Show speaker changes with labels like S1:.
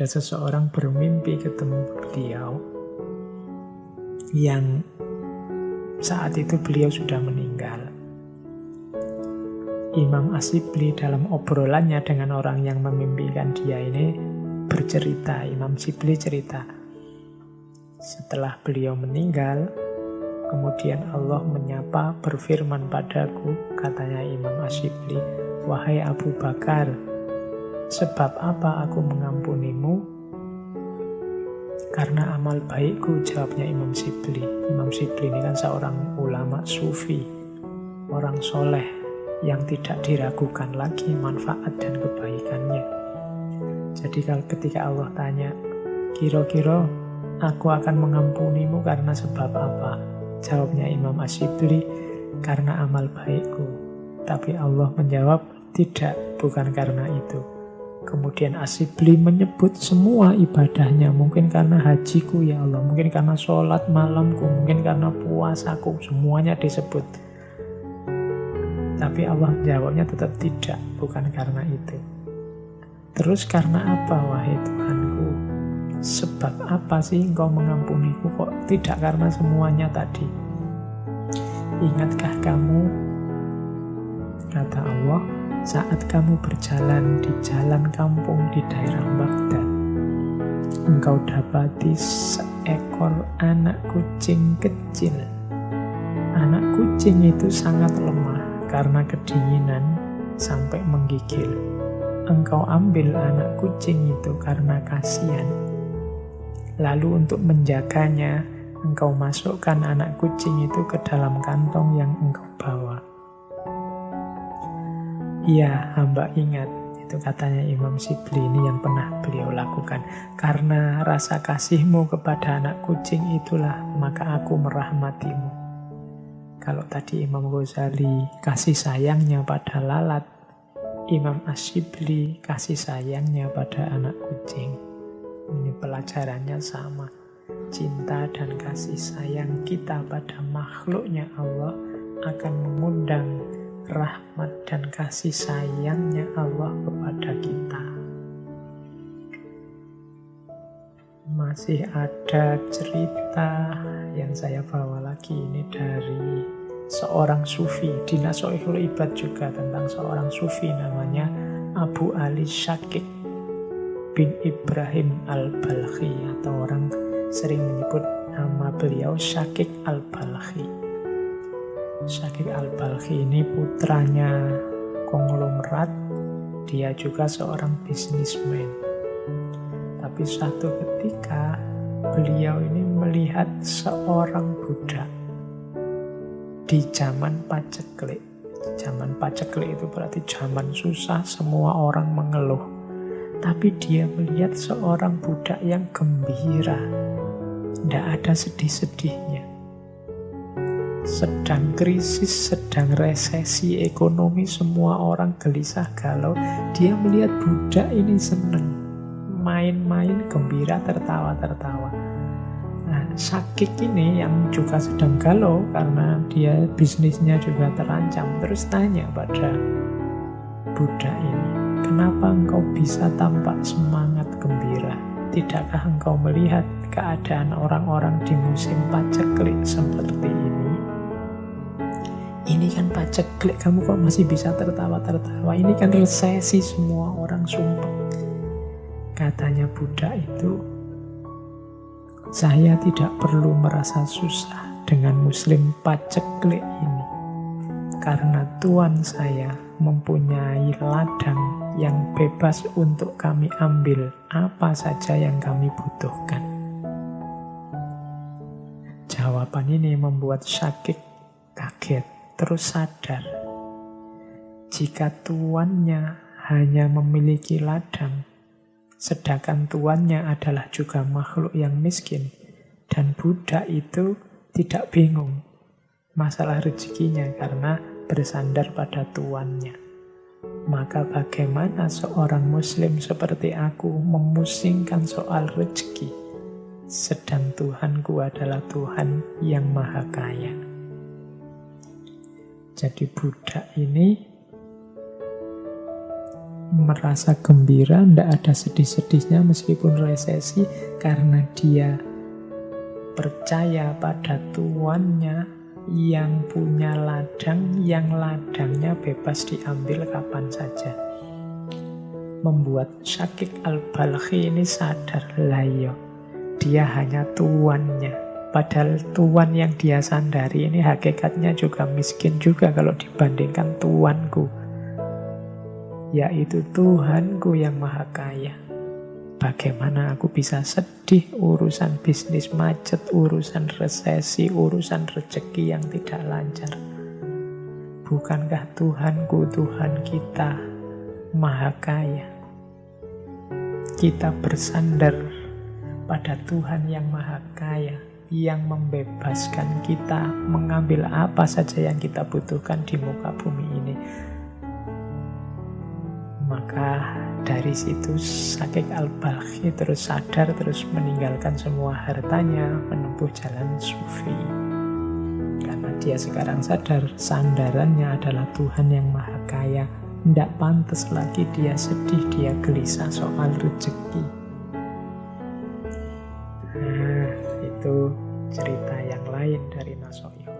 S1: ada seseorang bermimpi ketemu beliau yang saat itu beliau sudah meninggal. Imam Asyibli dalam obrolannya dengan orang yang memimpikan dia ini bercerita, Imam Asyibli cerita, setelah beliau meninggal, kemudian Allah menyapa berfirman padaku, katanya Imam Asyibli, wahai Abu Bakar, sebab apa aku mengampunimu? Karena amal baikku, jawabnya Imam Asyibli. Imam Asyibli ini kan seorang ulama sufi, orang soleh yang tidak diragukan lagi manfaat dan kebaikannya. Jadi kalau ketika Allah tanya, kira-kira aku akan mengampunimu karena sebab apa? Jawabnya Imam Asyibli, karena amal baikku. Tapi Allah menjawab, tidak, bukan karena itu. Kemudian Asyibli menyebut semua ibadahnya. Mungkin karena hajiku ya Allah, mungkin karena sholat malamku, mungkin karena puasaku, semuanya disebut. Tapi Allah jawabnya tetap tidak, bukan karena itu. Terus karena apa, wahai Tuhanku? Sebab apa sih engkau mengampuniku? Kok tidak karena semuanya tadi? Ingatkah kamu, kata Allah, saat kamu berjalan di jalan kampung di daerah Baghdad, engkau dapati seekor anak kucing kecil. Anak kucing itu sangat lemah karena kedinginan sampai menggigil. Engkau ambil anak kucing itu karena kasihan. Lalu untuk menjaganya, engkau masukkan anak kucing itu ke dalam kantong yang engkau bawa. Iya, hamba ingat. Itu katanya Imam Asyibli, ini yang pernah beliau lakukan. Karena rasa kasihmu kepada anak kucing itulah, maka aku merahmatimu. Kalau tadi Imam Ghazali kasih sayangnya pada lalat, Imam Asyibli kasih sayangnya pada anak kucing. Ini pelajarannya sama. Cinta dan kasih sayang kita pada makhluknya Allah akan mengundang rahmat dan kasih sayangnya Allah kepada kita. Masih ada cerita yang saya bawa lagi ini dari seorang sufi di Nashihul Ibad juga, tentang seorang sufi namanya Abu Ali Syakik bin Ibrahim Al-Balkhi, atau orang sering menyebut nama beliau Syakik Al-Balkhi. Syakik Al-Balkhi ini putranya konglomerat, dia juga seorang bisnismen. Tapi suatu ketika beliau ini melihat seorang budak di zaman paceklik. Zaman paceklik itu berarti zaman susah, semua orang mengeluh. Tapi dia melihat seorang budak yang gembira, tidak ada sedih-sedihnya. Sedang krisis, sedang resesi ekonomi, semua orang gelisah galau. Dia melihat budak ini senang, main-main, gembira, tertawa-tertawa. Nah, Syakik ini yang juga sedang galau karena dia bisnisnya juga terancam, terus tanya pada budak ini, kenapa engkau bisa tampak semangat gembira? Tidakkah engkau melihat keadaan orang-orang di musim paceklik seperti ini? Ini kan paceklik, kamu kok masih bisa tertawa-tertawa? Ini kan resesi, semua orang sumpah. Katanya budak itu, saya tidak perlu merasa susah dengan muslim paceklik ini. Karena Tuhan saya mempunyai ladang yang bebas untuk kami ambil apa saja yang kami butuhkan. Jawaban ini membuat Syakik kaget, terus sadar. Jika tuannya hanya memiliki ladang, sedangkan tuannya adalah juga makhluk yang miskin, dan budak itu tidak bingung masalah rezekinya karena bersandar pada tuannya. Maka bagaimana seorang muslim seperti aku memusingkan soal rezeki, sedang Tuhanku adalah Tuhan yang maha kaya. Jadi budak ini merasa gembira, tidak ada sedih-sedihnya meskipun resesi, karena dia percaya pada tuannya yang punya ladang, yang ladangnya bebas diambil kapan saja. Membuat Syakik al-Balkhi ini sadar, layo, dia hanya tuannya. Padahal tuan yang dia sandari ini hakikatnya juga miskin juga kalau dibandingkan tuanku, yaitu Tuhanku yang maha kaya. Bagaimana aku bisa sedih urusan bisnis macet, urusan resesi, urusan rezeki yang tidak lancar? Bukankah Tuhanku, Tuhan kita, maha kaya? Kita bersandar pada Tuhan yang maha kaya, yang membebaskan kita mengambil apa saja yang kita butuhkan di muka bumi ini. Maka dari situ Syakik al-Balkhi terus sadar, terus meninggalkan semua hartanya, menempuh jalan sufi. Karena dia sekarang sadar sandarannya adalah Tuhan yang maha kaya. Tidak pantas lagi dia sedih, dia gelisah soal rezeki. Nah, itu cerita yang lain dari Nasution.